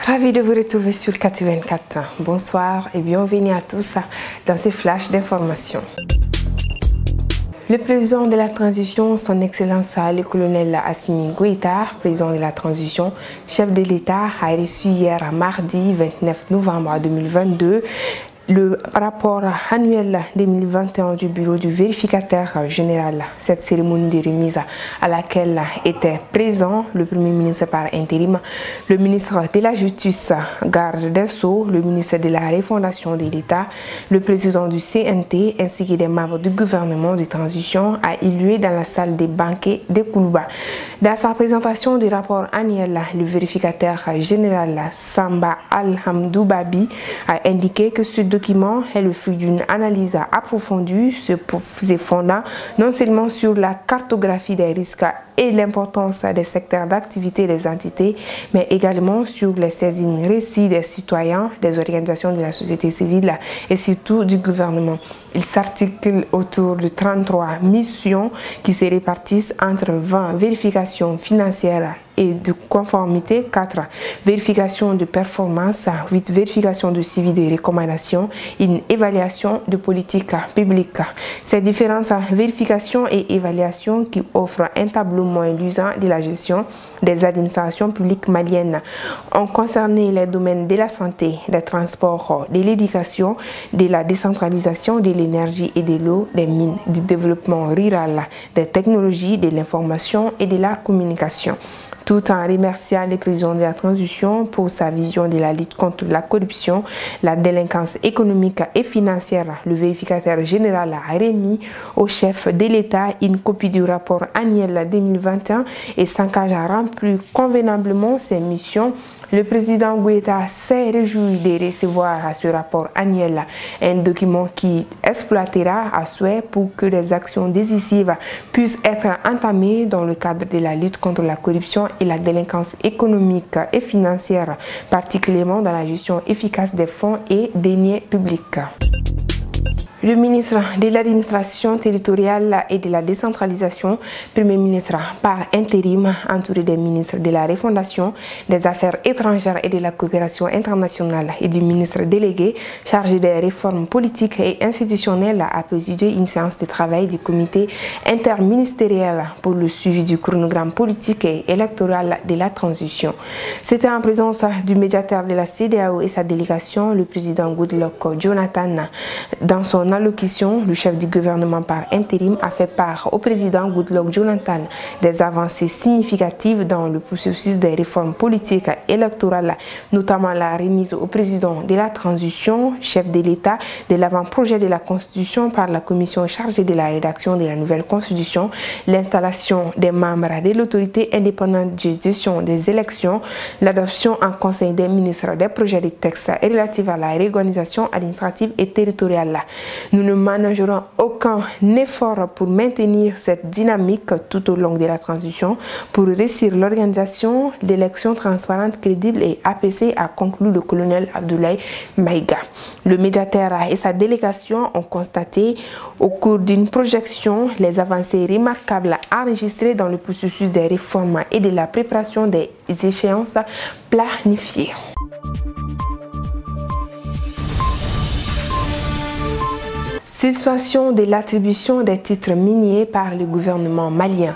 Ravi de vous retrouver sur KT24. Bonsoir et bienvenue à tous dans ces flashs d'informations. Le président de la transition, son Excellence le colonel Assimi Goïta, président de la transition, chef de l'État, a reçu hier mardi 29 novembre 2022 le rapport annuel 2021 du bureau du vérificateur général. Cette cérémonie de remise à laquelle était présent le Premier ministre par intérim, le ministre de la Justice, garde des Sceaux, le ministre de la Refondation de l'État, le président du CNT ainsi que des membres du gouvernement de transition a eu lieu dans la salle des banquets de Koulouba. Dans sa présentation du rapport annuel, le vérificateur général Samba Alhamdou Babi a indiqué que ce document est le fruit d'une analyse approfondie se fondant non seulement sur la cartographie des risques et l'importance des secteurs d'activité des entités, mais également sur les saisines récits des citoyens, des organisations de la société civile et surtout du gouvernement. Il s'articule autour de 33 missions qui se répartissent entre 20 vérifications financières et de conformité, 4 vérifications de performance, 8 vérifications de suivi des recommandations, une évaluation de politique publique. Ces différentes vérifications et évaluations qui offrent un tableau moins luisant de la gestion des administrations publiques maliennes ont concerné les domaines de la santé, des transports, de l'éducation, de la décentralisation, de l'énergie et de l'eau, des mines, du développement rural, des technologies, de l'information et de la communication. Tout en remerciant le président de la transition pour sa vision de la lutte contre la corruption, la délinquance économique et financière, le vérificateur général a remis au chef de l'État une copie du rapport annuel 2021 et s'engage à remplir convenablement ses missions. Le président Goïta s'est réjoui de recevoir ce rapport annuel, un document qui exploitera à souhait pour que des actions décisives puissent être entamées dans le cadre de la lutte contre la corruption et la délinquance économique et financière, particulièrement dans la gestion efficace des fonds et deniers publics. Le ministre de l'administration territoriale et de la décentralisation, Premier ministre par intérim, entouré des ministres de la Refondation, des Affaires étrangères et de la coopération internationale et du ministre délégué chargé des réformes politiques et institutionnelles, a présidé une séance de travail du comité interministériel pour le suivi du chronogramme politique et électoral de la transition. C'était en présence du médiateur de la CEDEAO et sa délégation, le président Goodluck Jonathan. Dans son allocution, le chef du gouvernement par intérim a fait part au président Goodluck Jonathan des avancées significatives dans le processus des réformes politiques et électorales, notamment la remise au président de la transition, chef de l'État, de l'avant-projet de la Constitution par la commission chargée de la rédaction de la nouvelle Constitution, l'installation des membres de l'autorité indépendante de gestion des élections, l'adoption en Conseil des ministres des projets de textes relatifs à la réorganisation administrative et territoriale. Nous ne ménagerons aucun effort pour maintenir cette dynamique tout au long de la transition pour réussir l'organisation d'élections transparentes, crédibles et apaisées, a conclu le colonel Abdoulaye Maïga. Le médiateur et sa délégation ont constaté au cours d'une projection les avancées remarquables enregistrées dans le processus des réformes et de la préparation des échéances planifiées. Suspension de l'attribution des titres miniers par le gouvernement malien.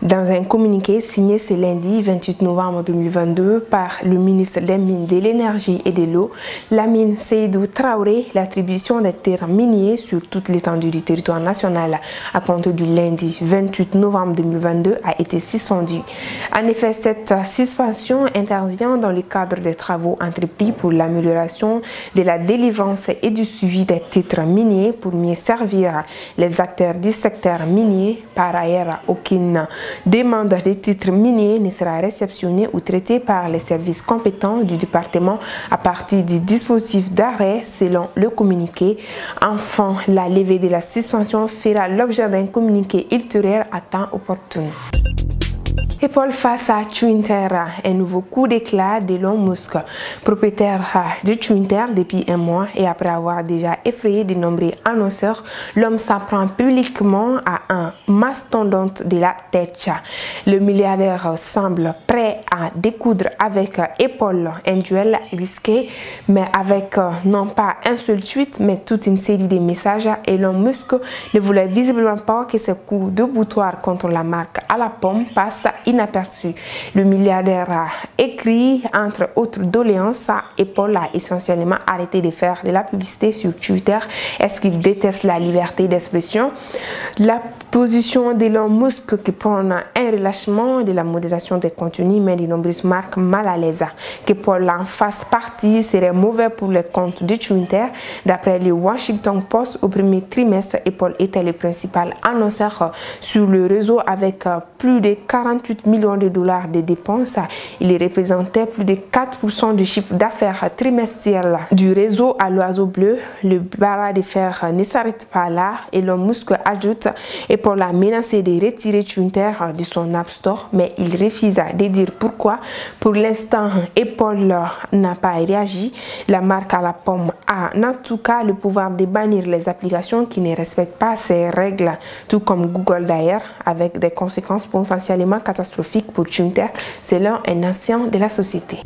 Dans un communiqué signé ce lundi 28 novembre 2022 par le ministre des Mines, de l'Énergie et de l'Eau, Lamine Seydou Traoré, l'attribution des titres miniers sur toute l'étendue du territoire national à compter du lundi 28 novembre 2022 a été suspendue. En effet, cette suspension intervient dans le cadre des travaux entrepris pour l'amélioration de la délivrance et du suivi des titres miniers pour mieux servir les acteurs du secteur minier. Par ailleurs, aucune demande de titres miniers ne sera réceptionnée ou traitée par les services compétents du département à partir du dispositif d'arrêt selon le communiqué. Enfin, la levée de la suspension fera l'objet d'un communiqué ultérieur à temps opportun. Apple face à Twitter, un nouveau coup d'éclat d'Elon Musk, propriétaire de Twitter depuis un mois et après avoir déjà effrayé de nombreux annonceurs, l'homme s'apprend publiquement à un mastodonte de la tech. Le milliardaire semble prêt à découdre avec Apple, un duel risqué, mais avec non pas un seul tweet, mais toute une série de messages. Elon Musk ne voulait visiblement pas que ce coup de boutoir contre la marque à la pomme passe inaperçu. Le milliardaire a écrit, entre autres doléances, Apple a essentiellement arrêté de faire de la publicité sur Twitter. Est-ce qu'il déteste la liberté d'expression? La position d'Elon Musk qui prend un relâchement de la modération des contenus met de nombreuses marques mal à l'aise. Que Paul en fasse partie serait mauvais pour les comptes de Twitter. D'après le Washington Post, au premier trimestre, Apple était le principal annonceur sur le réseau avec plus de 48 millions de dollars de dépenses. Il représentait plus de 4% du chiffre d'affaires trimestriel du réseau à l'oiseau bleu. Le bras de fer ne s'arrête pas là. Elon Musk ajoute: Apple a menacé de retirer Twitter de son App Store, mais il refusa de dire pourquoi. Pour l'instant, Apple n'a pas réagi. La marque à la pomme a en tout cas le pouvoir de bannir les applications qui ne respectent pas ces règles, tout comme Google d'ailleurs, avec des conséquences potentiellement catastrophiques pour Twitter, selon un ancien de la société.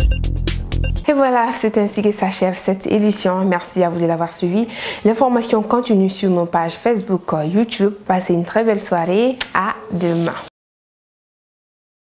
Et voilà, c'est ainsi que s'achève cette édition. Merci à vous de l'avoir suivi. L'information continue sur nos pages Facebook, YouTube. Passez une très belle soirée. À demain.